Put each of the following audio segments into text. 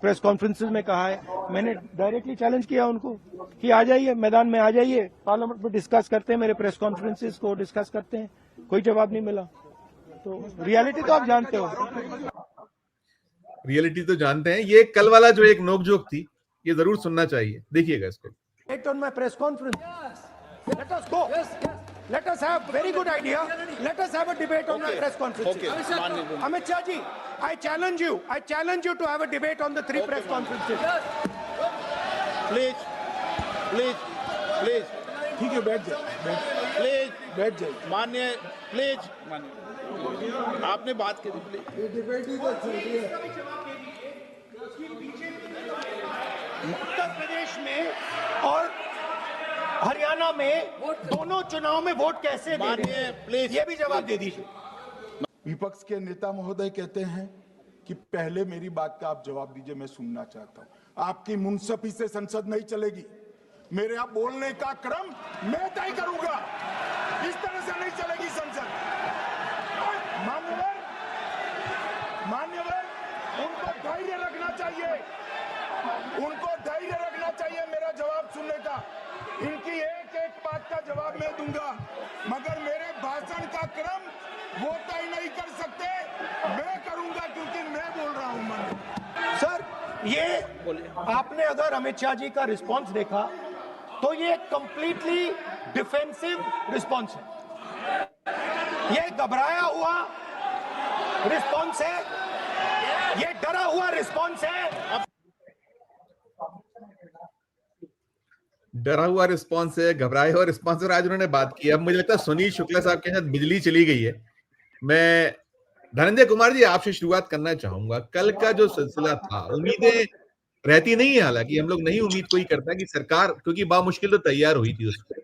Press conferences में कहा है। मैंने डायरेक्टली चैलेंज किया उनको कि आ जाइए, मैदान में आ जाइए, पार्लियामेंट में डिस्कस करते हैं, मेरे प्रेस कॉन्फ्रेंसेज को डिस्कस करते हैं। कोई जवाब नहीं मिला। तो रियलिटी तो आप जानते हो। रियलिटी तो जानते हैं। ये कल वाला जो एक नोकझोंक थी, ये जरूर सुनना चाहिए, देखिएगा इसको। On my press conference. Let us go. Let us have very good idea. Let us have a debate on my press conference. Amit Shah ji, I challenge you. I challenge you to have a debate on the three press conferences. Please. ठीक है, बैठ जाए। Please बैठ जाए। माननीय, please आपने बात की थी, प्लीज। उत्तर प्रदेश में और हरियाणा में दोनों चुनाव में वोट कैसे दे रहे हैं? प्लीज ये भी जवाब दे दीजिए। विपक्ष के नेता महोदय कहते हैं कि पहले मेरी बात का आप जवाब दीजिए, मैं सुनना चाहता हूं। आपकी मुंसफी से संसद नहीं चलेगी। मेरे आप बोलने का क्रम मैं तय करूंगा। इस तरह से नहीं चलेगी संसद। मान्यवर, उनको धैर्य रखना चाहिए। मेरा जवाब सुनने का। इनकी एक एक बात का जवाब मैं दूंगा, मगर मेरे भाषण का क्रम वो तय नहीं कर सकते। मैं करूंगा क्योंकि मैं बोल रहा हूं। सर, ये आपने अगर अमित शाह जी का रिस्पॉन्स देखा तो ये कंप्लीटली डिफेंसिव रिस्पॉन्स है। ये घबराया हुआ रिस्पॉन्स है, ये डरा हुआ रिस्पॉन्स है। डरा हुआ रिस्पॉन्स है, घबराए हुआ रिस्पॉन्स। और आज उन्होंने बात की। अब मुझे लगता है सुनील शुक्ला साहब के साथ बिजली चली गई है। मैं धनंजय कुमार जी आपसे शुरुआत करना चाहूंगा। कल का जो सिलसिला था, उम्मीदें रहती नहीं है, हालांकि हम लोग नहीं उम्मीद कोई करता कि सरकार, क्योंकि बामुश्किल तो तैयार हुई थी उसको,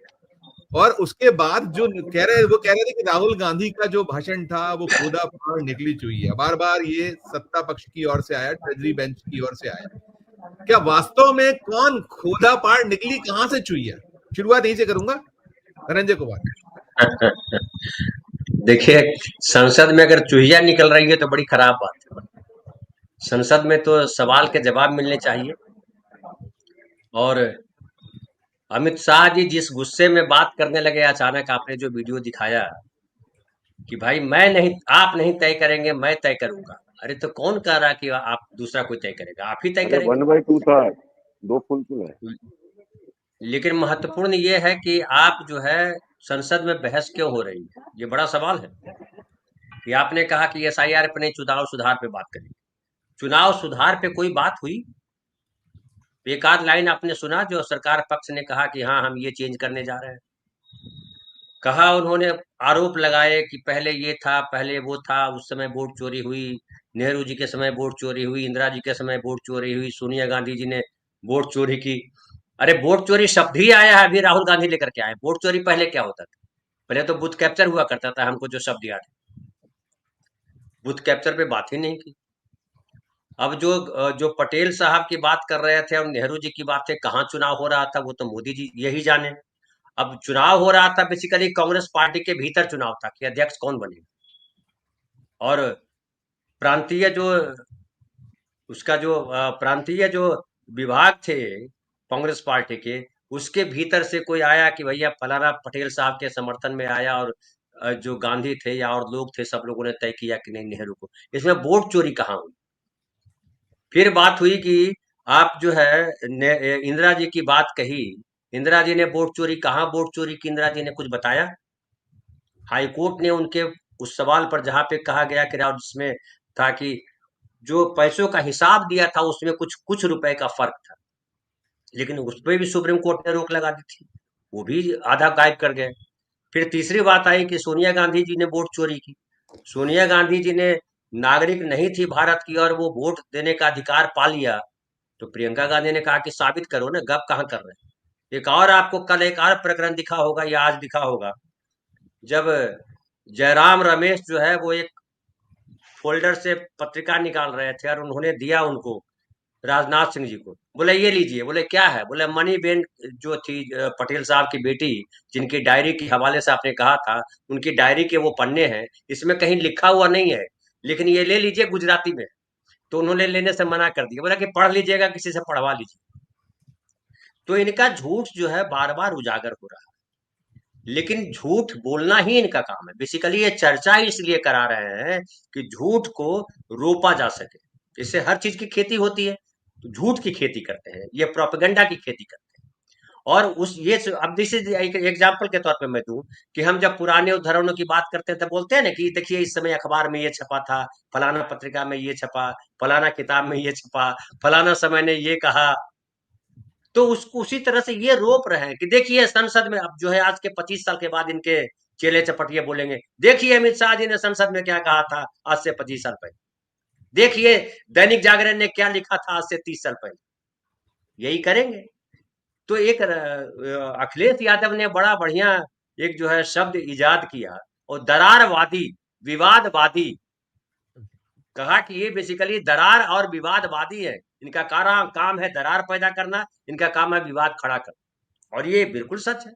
और उसके बाद जो वो कह रहे थे कि राहुल गांधी का जो भाषण था वो खोदा फाड़ निकली चुईया। बार बार ये सत्ता पक्ष की ओर से आया, ट्रेजरी बेंच की ओर से आया। क्या वास्तव में कौन खोदा पाड़ निकली, कहां से चुईया? शुरुआत यहीं से करूंगा, धनंजय कुमार। देखिए, संसद में अगर चूहिया निकल रही है तो बड़ी खराब बात है। संसद में तो सवाल के जवाब मिलने चाहिए। और अमित शाह जी जिस गुस्से में बात करने लगे, अचानक आपने जो वीडियो दिखाया कि भाई मैं नहीं, आप नहीं तय करेंगे, मैं तय करूंगा। अरे तो कौन कह रहा कि आप दूसरा कोई तय करेगा? आप ही तय करेंगे। 1/2 था, 2 फुल है। लेकिन महत्वपूर्ण ये है कि आप जो है संसद में बहस क्यों हो रही है, ये बड़ा सवाल है। कि आपने कहा कि एसआईआर पे नहीं, चुनाव सुधार पे बात करेंगे। चुनाव सुधार पे कोई बात हुई? एक आध लाइन आपने सुना जो सरकार पक्ष ने कहा कि हाँ हम ये चेंज करने जा रहे हैं? कहा उन्होंने, आरोप लगाए कि पहले ये था, पहले वो था, उस समय वोट चोरी हुई, नेहरू जी के समय वोट चोरी हुई, इंदिरा जी के समय वोट चोरी हुई, सोनिया गांधी जी ने वोट चोरी की। अरे वोट चोरी शब्द ही आया है, अभी राहुल गांधी लेकर के आए। वोट चोरी पहले क्या होता था? पहले तो बूथ कैप्चर हुआ करता था, हमको जो शब्द याद है। बूथ कैप्चर पे बात ही नहीं की। अब जो पटेल साहब की बात कर रहे थे और नेहरू जी की बात थे, कहाँ चुनाव हो रहा था वो तो मोदी जी यही जाने। अब चुनाव हो रहा था बेसिकली कांग्रेस पार्टी के भीतर चुनाव था कि अध्यक्ष कौन बनेगा। और प्रांतीय जो उसका जो प्रांतीय जो विभाग थे कांग्रेस पार्टी के, उसके भीतर से कोई आया कि भैया फलाना पटेल साहब के समर्थन में आया, और जो गांधी थे या और लोग थे, सब लोगों ने तय किया कि नहीं नेहरू को। इसमें वोट चोरी कहाँ हुई? फिर बात हुई कि आप जो है इंदिरा जी की बात कही। इंदिरा जी ने वोट चोरी, कहाँ वोट चोरी की इंदिरा जी ने कुछ बताया? हाईकोर्ट ने उनके उस सवाल पर जहां पे कहा गया कि जिसमें था कि जो पैसों का हिसाब दिया था उसमें कुछ रुपए का फर्क था, लेकिन उस पर भी सुप्रीम कोर्ट ने रोक लगा दी थी, वो भी आधा गायब कर गए। फिर तीसरी बात आई कि सोनिया गांधी जी ने वोट चोरी की। सोनिया गांधी जी ने नागरिक नहीं थी भारत की और वो वोट देने का अधिकार पा लिया, तो प्रियंका गांधी ने कहा कि साबित करो ना, गप कहाँ कर रहे हैं। एक और आपको कल एक और प्रकरण दिखा होगा या आज दिखा होगा, जब जयराम रमेश जो है वो एक फोल्डर से पत्रिका निकाल रहे थे और उन्होंने दिया उनको, राजनाथ सिंह जी को, बोले ये लीजिए। बोले क्या है? बोले मनी बेन जो थी पटेल साहब की बेटी, जिनकी डायरी के हवाले से आपने कहा था, उनकी डायरी के वो पन्ने हैं, इसमें कहीं लिखा हुआ नहीं है, लेकिन ये ले लीजिए गुजराती में। तो उन्होंने लेने से मना कर दिया, बोला कि पढ़ लीजिएगा, किसी से पढ़वा लीजिए। तो इनका झूठ जो है बार बार उजागर हो रहा है, लेकिन झूठ बोलना ही इनका काम है। बेसिकली ये चर्चा इसलिए करा रहे हैं कि झूठ को रोपा जा सके। इससे हर चीज की खेती होती है, तो झूठ की खेती करते हैं, ये प्रोपेगेंडा की खेती करते हैं। और उस ये अब जैसे एक एग्जाम्पल के तौर पे मैं दूं कि हम जब पुराने उदाहरणों की बात करते हैं तो बोलते हैं ना कि देखिए इस समय अखबार में ये छपा था, फलाना पत्रिका में ये छपा, फलाना किताब में ये छपा, फलाना समय ने ये कहा। तो उसको उसी तरह से ये रोप रहे हैं कि देखिए संसद में अब जो है आज के 25 साल के बाद इनके चेले चपटिया बोलेंगे, देखिए अमित शाह जी ने संसद में क्या कहा था आज से 25 साल पहले, देखिए दैनिक जागरण ने क्या लिखा था आज से 30 साल पहले। यही करेंगे। तो एक अखिलेश यादव ने बड़ा बढ़िया एक जो है शब्द इजाद किया, और दरारवादी, विवादवादी, कहा कि ये बेसिकली दरार और विवादवादी है, इनका काम है दरार पैदा करना, इनका काम है विवाद खड़ा करना। और ये बिल्कुल सच है।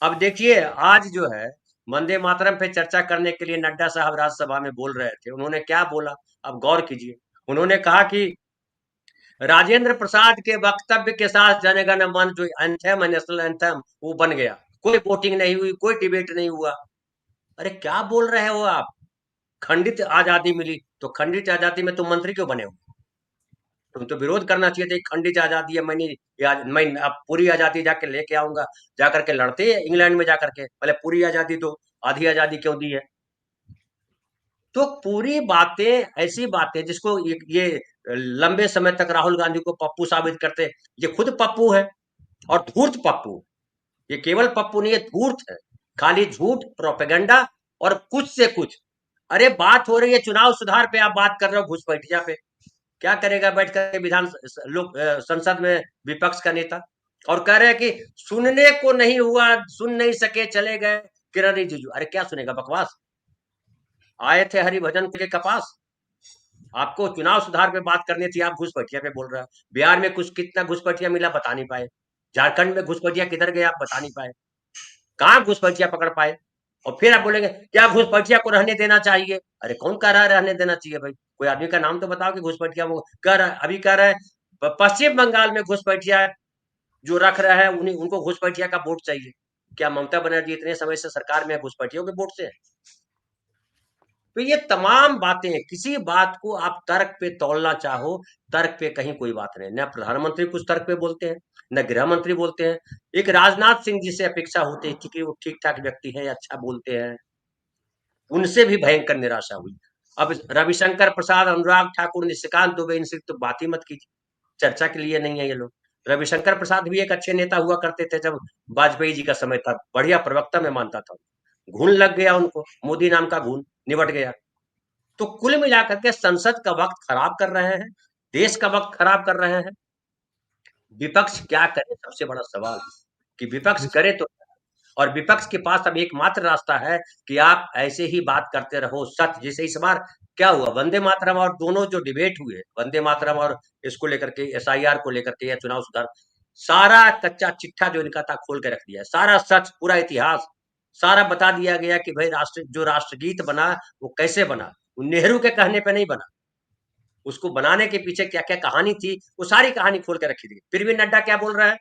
अब देखिए आज जो है वंदे मातरम पे चर्चा करने के लिए नड्डा साहब राज्यसभा में बोल रहे थे, उन्होंने क्या बोला अब गौर कीजिए। उन्होंने कहा कि राजेंद्र प्रसाद के वक्तव्य के साथ जनगण मन जो एंथम है, नेशनल एंथम, वो बन गया, कोई वोटिंग नहीं हुई, कोई डिबेट नहीं हुआ। अरे क्या बोल रहे हो आप? खंडित आजादी मिली, तो खंडित आजादी में तुम मंत्री क्यों बने हो? तुम तो विरोध करना चाहिए था, खंडित आजादी है, मैं अब पूरी आजादी जाके लेके आऊंगा, जाकर के लड़ते हैं इंग्लैंड में जाकर के, पहले पूरी आजादी दो, आधी आजादी क्यों दी है? तो पूरी बातें ऐसी बातें जिसको ये लंबे समय तक राहुल गांधी को पप्पू साबित करते, ये खुद पप्पू है और धूर्त पप्पू। ये केवल पप्पू नहीं है, धूर्त है, खाली झूठ, प्रोपेगेंडा और कुछ से कुछ। अरे बात हो रही है चुनाव सुधार पे, आप बात कर रहे हो घुसपैठिया पे। क्या करेगा बैठ कर विधान लोक संसद में विपक्ष का नेता? और कह रहे हैं कि सुनने को नहीं हुआ, सुन नहीं सके, चले गए किरण रिजिजू। अरे क्या सुनेगा, बकवास। आए थे हरिभजन के कपास, आपको चुनाव सुधार पे बात करनी थी, आप घुसपैठिया पे बोल रहे हो। बिहार में कुछ कितना घुसपैठिया मिला बता नहीं पाए, झारखंड में घुसपैठिया किधर गए आप बता नहीं पाए, कहाँ घुसपैठिया पकड़ पाए। और फिर आप बोलेंगे क्या घुसपैठिया को रहने देना चाहिए? अरे कौन कह रहा है रहने देना चाहिए भाई? कोई आदमी का नाम तो बताओ कि घुसपैठिया वो कह रहा है। अभी कह रहा है पश्चिम बंगाल में घुसपैठिया जो रख रहा है उन्हीं उनको घुसपैठिया का वोट चाहिए। क्या ममता बनर्जी इतने समय से सरकार में घुसपैठियों के वोट से है? तो ये तमाम बातें, किसी बात को आप तर्क पे तौलना चाहो, तर्क पे कहीं कोई बात नहीं। न प्रधानमंत्री कुछ तर्क पे बोलते हैं, न गृह मंत्री बोलते हैं। एक राजनाथ सिंह जी से अपेक्षा होती है कि वो ठीक ठाक व्यक्ति है, अच्छा बोलते हैं, उनसे भी भयंकर निराशा हुई। अब रविशंकर प्रसाद, अनुराग ठाकुर, निशिकांत दुबे, इनसे तो बात ही मत कीजिए, चर्चा के लिए नहीं है ये लोग। रविशंकर प्रसाद भी एक अच्छे नेता हुआ करते थे जब वाजपेयी जी का समय था, बढ़िया प्रवक्ता मैं मानता था। घून लग गया उनको, मोदी नाम का घून निबट गया। तो कुल मिलाकर के संसद का वक्त खराब कर रहे हैं, देश का वक्त खराब कर रहे हैं। विपक्ष क्या करे, सबसे बड़ा सवाल कि विपक्ष करे तो। और विपक्ष के पास अब एकमात्र रास्ता है कि आप ऐसे ही बात करते रहो सत्य। जैसे इस बार क्या हुआ, वंदे मातरम और दोनों जो डिबेट हुए, वंदे मातरम और इसको लेकर के, एसआईआर को लेकर के या चुनाव सुधार, सारा कच्चा चिट्ठा जो इनका था खोल के रख दिया है, सारा सच, पूरा इतिहास सारा बता दिया गया कि भाई जो राष्ट्रगीत बना वो कैसे बना, वो नेहरू के कहने पे नहीं बना, उसको बनाने के पीछे क्या क्या कहानी थी, वो सारी कहानी खोल के रखी थी। फिर भी नड्डा क्या बोल रहा है?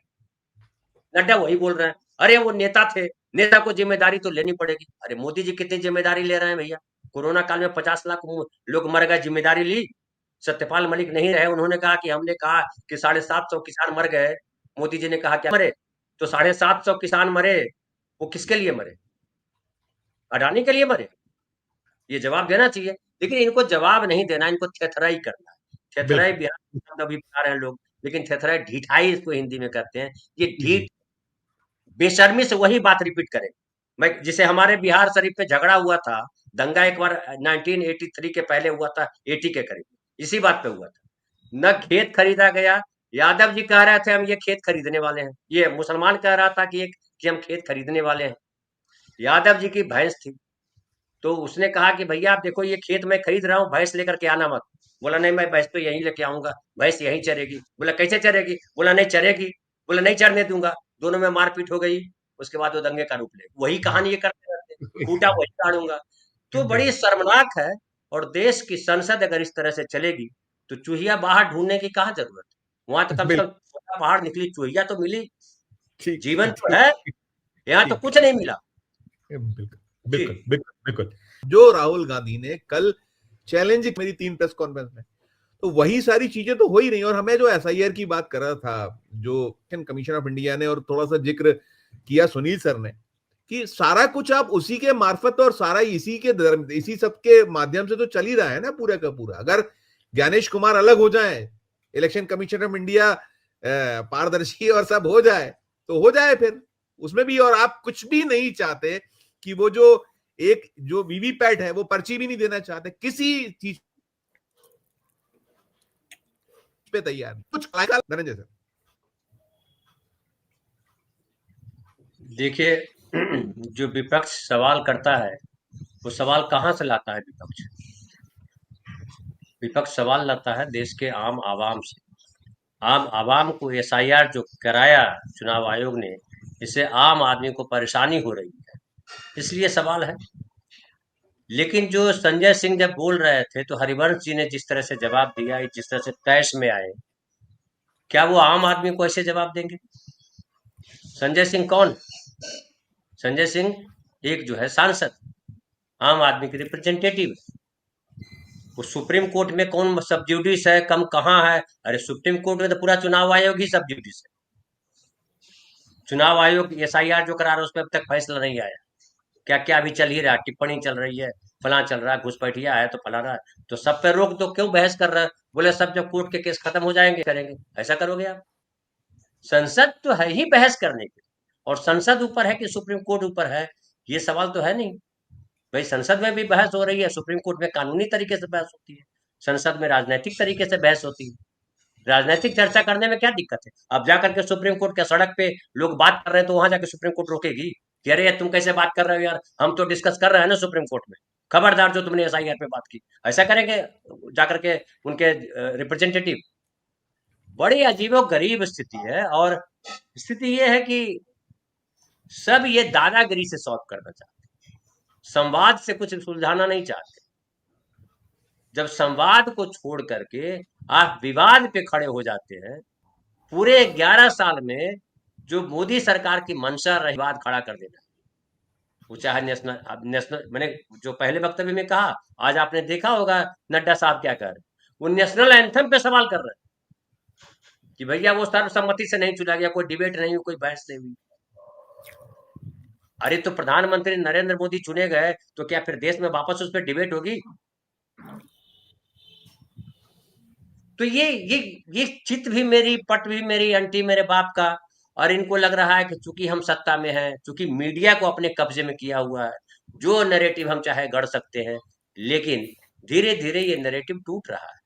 नड्डा वही बोल रहे हैं, अरे वो नेता थे, नेता को जिम्मेदारी तो लेनी पड़ेगी। अरे मोदी जी कितनी जिम्मेदारी ले रहे हैं भैया? कोरोना काल में 50 लाख लोग मर गए, जिम्मेदारी ली? सत्यपाल मलिक नहीं रहे, उन्होंने कहा कि हमने कहा कि 750 किसान मर गए। मोदी जी ने कहा क्या मरे? तो 750 किसान मरे, वो किसके लिए मरे? अडानी के लिए मरे? ये जवाब देना चाहिए। लेकिन इनको जवाब नहीं देना, इनको थेथराई करना है। थेथराई बिल्कुल। बिहार शब्द अभी बता रहे हैं लोग, लेकिन थेथराई ढिठाई इसको हिंदी में कहते हैं। ये ढीठ बेशर्मी से वही बात रिपीट करें। मैं जिसे हमारे बिहार शरीफ पे झगड़ा हुआ था, दंगा एक बार 1983 के पहले हुआ था, 80 के करीब, इसी बात पे हुआ था। न खेत खरीदा गया, यादव जी कह रहे थे हम ये खेत खरीदने वाले हैं, ये मुसलमान कह रहा था कि हम खेत खरीदने वाले हैं। यादव जी की भैंस थी, तो उसने कहा कि भैया आप देखो ये खेत मैं खरीद रहा हूँ, भैंस लेकर के आना मत। बोला नहीं, मैं भैंस तो यहीं लेके आऊंगा, भैंस यहीं चरेगी। बोला कैसे चरेगी? बोला नहीं चरेगी। बोला नहीं चरने दूंगा। दोनों में मारपीट हो गई, उसके बाद वो दंगे का रूप ले, वही कहानी ये करते रहते, खूंटा वही गाड़ूंगा। तो बड़ी शर्मनाक है। और देश की संसद अगर इस तरह से चलेगी तो चूहिया बाहर ढूंढने की कहाँ जरूरत है? वहां तो कम से कम छोटा पहाड़ निकली, चूहिया तो मिली, ठीक जीवन तो ठीक है। यहाँ तो ठीक कुछ नहीं मिला। बिल्कुल जी बिल्कुल बिल्कुल बिल्कुल। जो राहुल गांधी ने कल चैलेंज मेरी 3 प्रेस कॉन्फ्रेंस में, तो वही सारी चीजें तो हो ही नहीं। और हमें जो एसआईआर की बात कर रहा था, जो कमीशन ऑफ इंडिया ने, और थोड़ा सा जिक्र किया सुनील सर ने, कि सारा कुछ आप उसी के मार्फत और सारा इसी सब के माध्यम से तो चल ही रहा है ना पूरा का पूरा। अगर ज्ञानेश कुमार अलग हो जाए, इलेक्शन कमीशन ऑफ इंडिया पारदर्शी और सब हो जाए, तो हो जाए फिर उसमें भी। और आप कुछ भी नहीं चाहते कि वो जो वीवीपैट है वो पर्ची भी नहीं देना चाहते, किसी चीज पे तैयार कुछ धनंजय सर। देखिए, जो विपक्ष सवाल करता है वो सवाल कहाँ से लाता है? विपक्ष सवाल लाता है देश के आम आवाम से। आम आवाम को एसआईआर जो कराया चुनाव आयोग ने, इससे आम आदमी को परेशानी हो रही है, इसलिए सवाल है। लेकिन जो संजय सिंह जब बोल रहे थे तो हरिवंश जी ने जिस तरह से जवाब दिया, जिस तरह से तैश में आए, क्या वो आम आदमी को ऐसे जवाब देंगे? संजय सिंह कौन? संजय सिंह एक जो है सांसद, आम आदमी के रिप्रेजेंटेटिव। वो सुप्रीम कोर्ट में कौन सब ड्यूटीज है, कम कहाँ है? अरे सुप्रीम कोर्ट में तो पूरा चुनाव आयोग ही सब ड्यूटीज है। चुनाव आयोग एसआईआर जो करा रहा है उस पर अब तक फैसला नहीं आया। क्या क्या अभी चल ही रहा है, टिप्पणी चल रही है, फला चल रहा है, घुसपैठिया है तो फला रहा है, तो सब पे रोक दो, क्यों बहस कर रहा है? बोले सब जब कोर्ट के केस खत्म हो जाएंगे करेंगे। ऐसा करोगे आप? संसद तो है ही बहस करने के, और संसद ऊपर है कि सुप्रीम कोर्ट ऊपर है, ये सवाल तो है नहीं। भाई संसद में भी बहस हो रही है, सुप्रीम कोर्ट में कानूनी तरीके से बहस होती है, संसद में राजनीतिक तरीके से बहस होती है। राजनीतिक चर्चा करने में क्या दिक्कत है? अब जाकर के सुप्रीम कोर्ट के सड़क पे लोग बात कर रहे हैं तो वहां जाकर सुप्रीम कोर्ट रोकेगी कि अरे तुम कैसे बात कर रहे हो यार, हम तो डिस्कस कर रहे हैं ना सुप्रीम कोर्ट में, खबरदार जो तुमने एसआईआर पे बात की। ऐसा करेंगे जाकर के उनके रिप्रेजेंटेटिव? बड़ी अजीबो गरीब स्थिति है। और स्थिति ये है कि सब ये दादागिरी से सॉल्व करना चाहते हैं, संवाद से कुछ सुलझाना नहीं चाहते। जब संवाद को छोड़ करके आप विवाद पे खड़े हो जाते हैं, पूरे 11 साल में जो मोदी सरकार की मंशा रही विवाद खड़ा कर देना, वो चाहे नेशनल मैंने जो पहले वक्तव्य में कहा, आज आपने देखा होगा नड्डा साहब क्या कर रहे हैं, वो नेशनल एंथम पे सवाल कर रहे हैं कि भैया वो सर्वसम्मति से नहीं चुना गया, कोई डिबेट नहीं हुई, कोई बहस नहीं हुई। अरे तो प्रधानमंत्री नरेंद्र मोदी चुने गए तो क्या फिर देश में वापस उस पर डिबेट होगी? तो ये चित भी मेरी, पट भी मेरी, अंटी मेरे बाप का। और इनको लग रहा है कि चूंकि हम सत्ता में हैं, चूंकि मीडिया को अपने कब्जे में किया हुआ है, जो नैरेटिव हम चाहे गढ़ सकते हैं। लेकिन धीरे धीरे ये नैरेटिव टूट रहा है।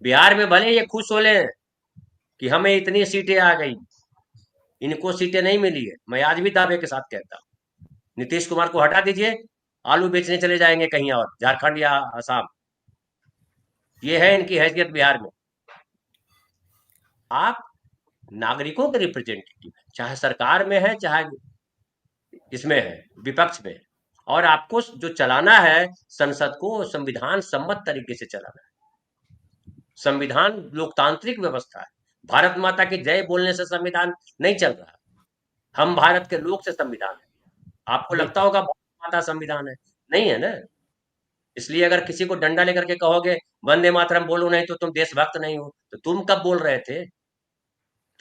बिहार में भले ये खुश हो लें कि हमें इतनी सीटें आ गई, इनको सीटें नहीं मिली है। मैं आज भी दावे के साथ कहता हूँ, नीतीश कुमार को हटा दीजिए, आलू बेचने चले जाएंगे कहीं और, झारखंड या असम। ये है इनकी हैसियत बिहार में। आप नागरिकों के रिप्रेजेंटेटिव, चाहे सरकार में है चाहे इसमें है, विपक्ष में है, और आपको जो चलाना है संसद को संविधान सम्मत तरीके से चलाना है। संविधान लोकतांत्रिक व्यवस्था है। भारत माता की जय बोलने से संविधान नहीं चल रहा। हम भारत के लोग से संविधान है। आपको लगता होगा भारत माता संविधान है, नहीं है ना। इसलिए अगर किसी को डंडा लेकर के कहोगे वंदे मातरम बोलो नहीं तो तुम देशभक्त नहीं हो, तो तुम कब बोल रहे थे?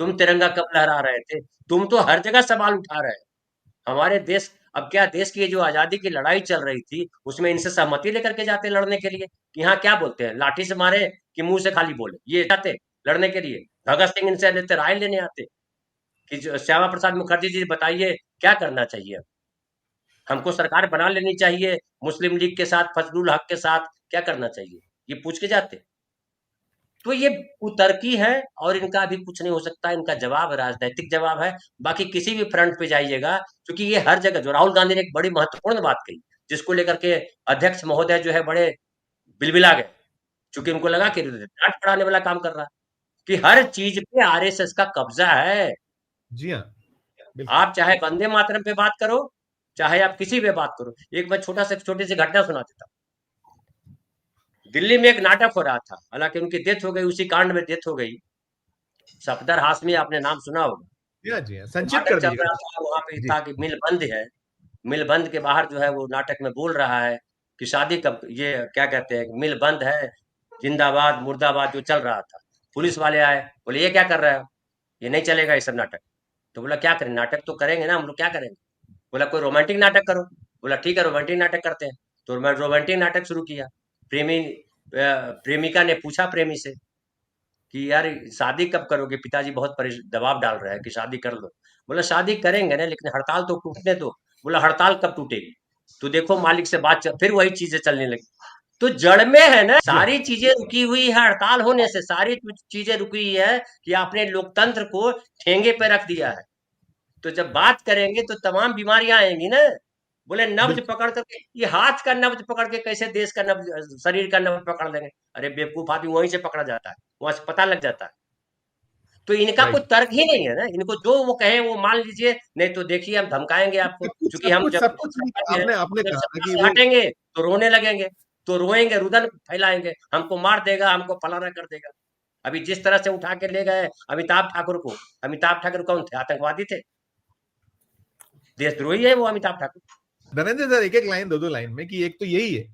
तुम तिरंगा कब लहरा रहे थे? तुम तो हर जगह सवाल उठा रहे हैं। हमारे देश, अब क्या देश की जो आजादी की लड़ाई चल रही थी उसमें इनसे सहमति लेकर के जाते लड़ने के लिए कि यहाँ क्या बोलते हैं, लाठी से मारे कि मुंह से खाली बोले, ये जाते लड़ने के लिए? भगत सिंह इनसे लेते राय लेने आते कि श्यामा प्रसाद मुखर्जी जी बताइए क्या करना चाहिए, हमको सरकार बना लेनी चाहिए मुस्लिम लीग के साथ, फजलुल हक के साथ, क्या करना चाहिए, ये पूछ के जाते। तो ये कुतर्की है और इनका अभी कुछ नहीं हो सकता। इनका जवाब राजनीतिक जवाब है। बाकी किसी भी फ्रंट पे जाइएगा, क्योंकि ये हर जगह, जो राहुल गांधी ने एक बड़ी महत्वपूर्ण बात कही जिसको लेकर के अध्यक्ष महोदय जो है बड़े बिलबिला गए, क्योंकि उनको लगा कि डांट पड़ाने वाला काम कर रहा है, कि हर चीज पे आरएसएस का कब्जा है। जी हाँ, बिल्कुल। आप चाहे वंदे मातरम पे बात करो, चाहे आप किसी पे बात करो। एक मैं छोटी सी घटना सुना देता हूँ। दिल्ली में एक नाटक हो रहा था, हालांकि उनकी डेथ हो गई, उसी कांड में डेथ हो गई। सफदर हाशमी, आपने नाम सुना होगा। जी हाँ, तो संक्षिप्त नाटक कर चल दीजिएगा। रहा था, वहां पे जी। था कि मिल बंद है, मिल बंद के बाहर जो है वो नाटक में बोल रहा है कि शादी कब, ये क्या कहते हैं, मिल बंद है, जिंदाबाद मुर्दाबाद जो चल रहा था। पुलिस वाले आए, बोले ये क्या कर रहे हो, ये नहीं चलेगा ये सब नाटक। तो बोला क्या करें, नाटक तो करेंगे ना हम लोग, क्या करेंगे। बोला कोई रोमांटिक नाटक करो। बोला ठीक है रोमांटिक नाटक करते हैं। तो मैं रोमांटिक नाटक शुरू किया। प्रेमिका ने पूछा प्रेमी से कि यार शादी कब करोगे, पिताजी बहुत दबाव डाल रहे हैं कि शादी कर लो। बोला शादी करेंगे ना, लेकिन हड़ताल तो टूटने दो। बोला हड़ताल कब टूटेगी, तो देखो मालिक से फिर वही चीजें चलने लगी। तो जड़ में है ना, सारी चीजें रुकी हुई है हड़ताल होने से, सारी चीजें रुकी हुई है कि आपने लोकतंत्र को ठेंगे पे रख दिया है। तो जब बात करेंगे तो तमाम बीमारियां आएंगी ना। बोले नब्ज बिल्कुल पकड़ करके, ये हाथ का नब्ज पकड़ के कैसे देश का नब्ज, शरीर का नब्ज पकड़ लेंगे। अरे बेवकूफ आदमी वहीं से पकड़ा जाता है, वहां से पता लग जाता है। तो इनका कोई राइट। तर्क ही नहीं है ना, इनको जो वो कहें वो मान लीजिए, नहीं तो देखिए हम धमकाएंगे आपको, क्योंकि हम जब सब कुछ सरकार में हैं, आपने आपने जब कहा ना सत्ता कि से वो हटेंगे तो रोने लगेंगे, तो रोएंगे, रुदन फैलाएंगे, हमको मार देगा, हमको फलाना कर देगा। अभी जिस तरह से उठा के ले गए अमिताभ ठाकुर को, अमिताभ ठाकुर कौन थे, आतंकवादी थे, देशद्रोही है वो अमिताभ ठाकुर। धनंजय सर, एक एक लाइन, दो दो लाइन में, कि एक तो यही है,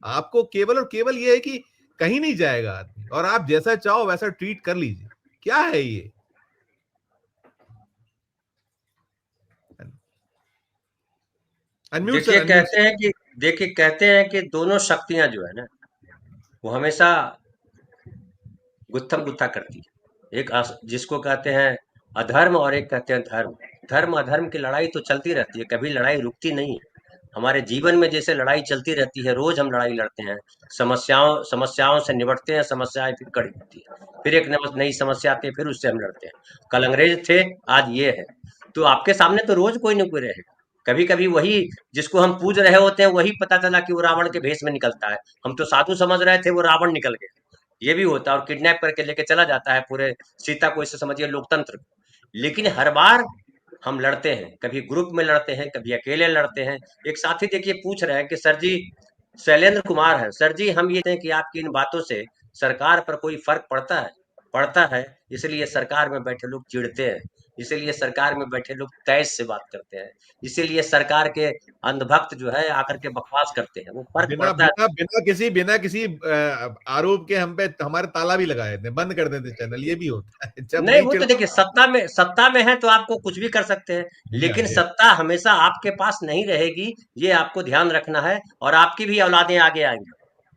आपको केवल और केवल ये है कि कहीं नहीं जाएगा आदमी, और आप जैसा चाहो वैसा ट्रीट कर लीजिए। क्या है ये? अनम्यूट देखिए सर, अनम्यूट कहते सर। हैं कि, देखिए कहते हैं कि दोनों शक्तियां जो है ना, वो हमेशा गुत्थम गुत्था करती है। एक जिसको कहते हैं अधर्म, और एक कहते हैं धर्म। धर्म अधर्म की लड़ाई तो चलती रहती है, कभी लड़ाई रुकती नहीं है। हमारे जीवन में जैसे लड़ाई चलती रहती है, रोज हम लड़ाई लड़ते हैं, समस्याओं समस्याओं से निपटते हैं, समस्याएं फिर कड़ी होती है, फिर एक नई समस्या आती है, फिर उससे हम लड़ते हैं। कल अंग्रेज थे, आज ये है। तो आपके सामने तो रोज कोई न कोई रहेगा। कभी कभी वही जिसको हम पूज रहे होते हैं, वही पता चला कि वो रावण के भेष में निकलता है। हम तो साधु समझ रहे थे, वो रावण निकल गया। ये भी होता है, और किडनैप करके लेके चला जाता है पूरे सीता को, इससे समझिए लोकतंत्र। लेकिन हर बार हम लड़ते हैं, कभी ग्रुप में लड़ते हैं, कभी अकेले लड़ते हैं। एक साथी देखिए पूछ रहे हैं कि सर जी, शैलेंद्र कुमार है, सर जी हम ये हैं कि आपकी इन बातों से सरकार पर कोई फर्क पड़ता है। पड़ता है, इसलिए सरकार में बैठे लोग चिढ़ते हैं, इसीलिए सरकार में बैठे लोग तैश से बात करते हैं, इसीलिए सरकार के अंधभक्त जो है आकर के बकवास करते हैं, वो फर्क बिना पड़ता है। बिना बिना किसी आरोप के हम पे हमारे ताला भी लगा देते हैं, बंद कर देते चैनल। ये भी होता है जब नहीं, नहीं वो तो चिढ़ता। देखिए सत्ता में है तो आपको कुछ भी कर सकते हैं, जी हाँ, लेकिन जी हाँ। सत्ता हमेशा आपके पास नहीं रहेगी, ये आपको ध्यान रखना है। और आपकी भी औलादें आगे आएंगी।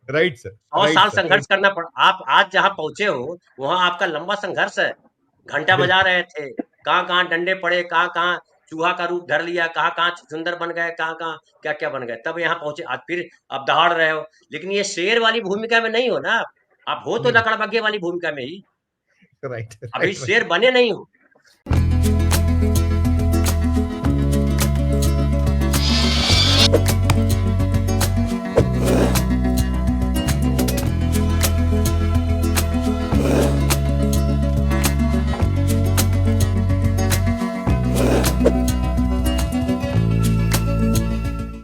राइट सर, 100 राइट साल सर, संघर्ष राइट। करना पड़ा, आप आज जहां पहुंचे हो वहां आपका लंबा संघर्ष है। घंटा बजा बिल्कुल। रहे थे, कहाँ कहाँ डंडे पड़े, कहाँ कहाँ चूहा का रूप धर लिया, कहाँ कहाँ सुंदर बन गए, कहाँ कहाँ क्या क्या बन गए, तब यहाँ पहुंचे। आज फिर अब दहाड़ रहे हो, लेकिन ये शेर वाली भूमिका में नहीं हो ना आप हो तो नहीं, लकड़बग्घे वाली भूमिका में ही। राइट, अभी राइट, राइट। शेर बने नहीं हो,